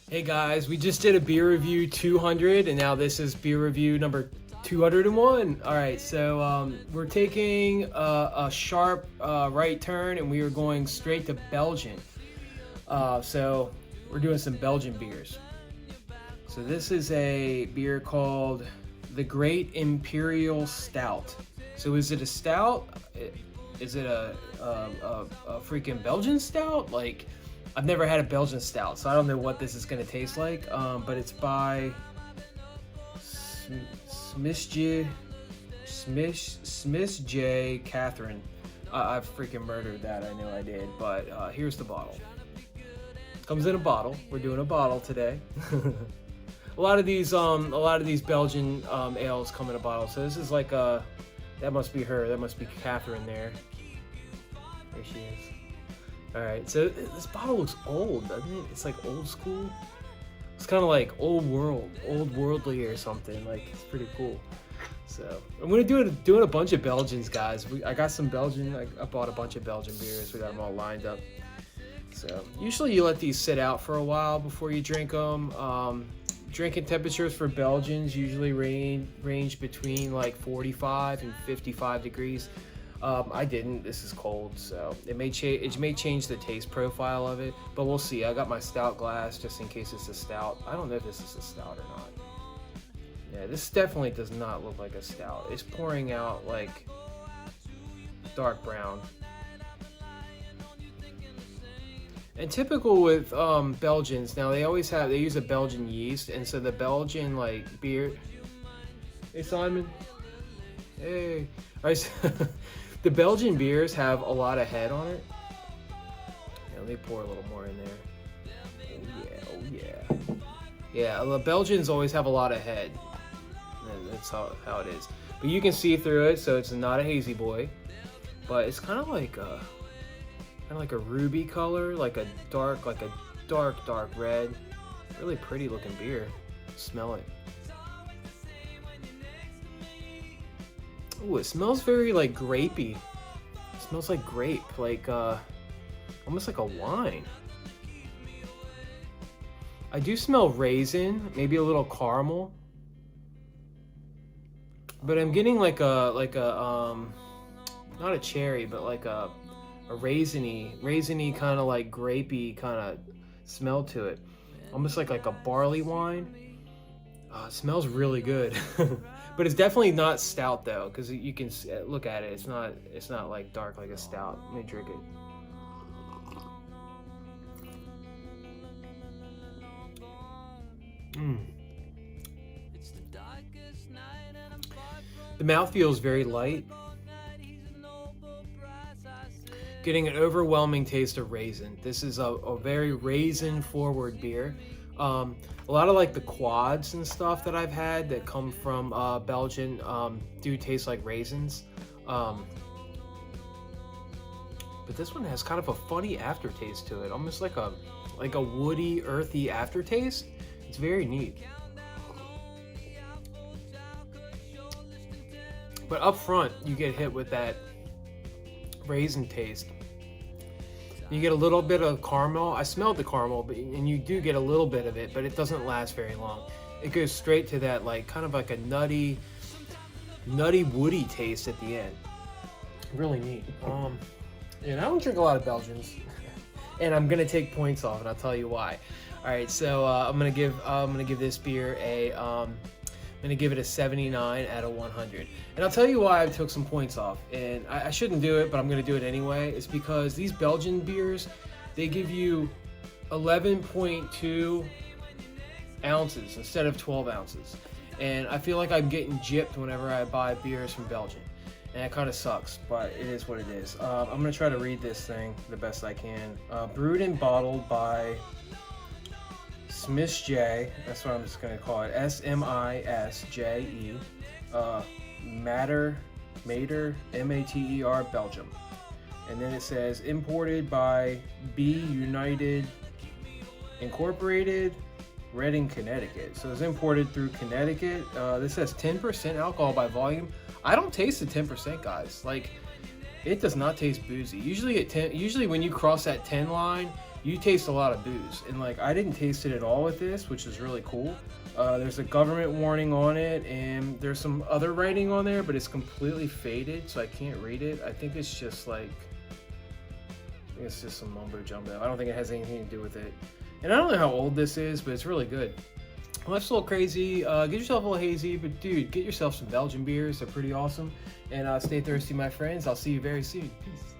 Hey guys, we just did a beer review 200 and now this is beer review number 201. All right, so we're taking a sharp right turn and we are going straight to Belgian. So we're doing some Belgian beers. So this is a beer called the Great Imperial Stout. So is it a stout? Is it a freaking Belgian stout? Like, I've never had a Belgian stout, so I don't know what this is going to taste like, but it's by Smisje Catherine. I freaking murdered that, I know I did, but here's the bottle. Comes in a bottle. We're doing a bottle today. a lot of these Belgian ales come in a bottle, so this is like that must be her, that must be Catherine there. There she is. Alright, so this bottle looks old, doesn't it? It's like old school. It's kind of like old worldly or something. Like, it's pretty cool. So I'm gonna doing a bunch of Belgians, guys. I got some Belgian. I bought a bunch of Belgian beers. We got them all lined up. So usually you let these sit out for a while before you drink them. Drinking temperatures for Belgians usually range between like 45 and 55 degrees. I didn't. This is cold, so it may change the taste profile of it, but we'll see. I got my stout glass just in case it's a stout. I don't know if this is a stout or not. Yeah, this definitely does not look like a stout. It's pouring out like dark brown. And typical with Belgians, now they use a Belgian yeast, and so the Belgian like beer. Hey Simon. Hey. All right. The Belgian beers have a lot of head on it. Yeah, let me pour a little more in there. Oh yeah. Yeah, the Belgians always have a lot of head. And that's how it is. But you can see through it, so it's not a hazy boy. But it's kind of like a ruby color, like a dark red. Really pretty looking beer. Smell it. Ooh, it smells very like grapey. It smells like grape, like almost like a wine. I do smell raisin, maybe a little caramel. But I'm getting like a not a cherry, but like a raisiny kind of like grapey kind of smell to it. Almost like a barley wine. It smells really good. But it's definitely not stout though, because you can look at it. It's not like dark like a stout. Let me drink it. The mouthfeel is very light. Getting an overwhelming taste of raisin. This is a very raisin forward beer. A lot of like the quads and stuff that I've had that come from Belgian do taste like raisins. But this one has kind of a funny aftertaste to it, almost like a woody, earthy aftertaste. It's very neat. But up front, you get hit with that raisin taste. You get a little bit of caramel. I smelled the caramel, and you do get a little bit of it, but it doesn't last very long. It goes straight to that like kind of like a nutty woody taste at the end. Really neat. And I don't drink a lot of Belgians, and I'm gonna take points off, and I'll tell you why. All right, so I'm gonna give this beer I'm gonna give it a 79 out of 100. And I'll tell you why I took some points off. And I shouldn't do it, but I'm gonna do it anyway. It's because these Belgian beers, they give you 11.2 ounces instead of 12 ounces. And I feel like I'm getting gypped whenever I buy beers from Belgium. And that kind of sucks, but it is what it is. I'm gonna try to read this thing the best I can. Brewed and bottled by Smisje, that's what I'm just going to call it, S-M-I-S-J-E, Mater, M-A-T-E-R, Belgium. And then it says, imported by B United Incorporated, Reading, Connecticut. So it's imported through Connecticut. This says 10% alcohol by volume. I don't taste the 10%, guys. Like, it does not taste boozy. Usually when you cross that 10 line, you taste a lot of booze. And like, I didn't taste it at all with this, which is really cool. There's a government warning on it, and there's some other writing on there, but it's completely faded, so I can't read it. I think it's just like, it's just some mumbo jumbo. I don't think it has anything to do with it. And I don't know how old this is, but it's really good. Life's a little crazy. Get yourself a little hazy, but dude, get yourself some Belgian beers. They're pretty awesome. And stay thirsty, my friends. I'll see you very soon. Peace.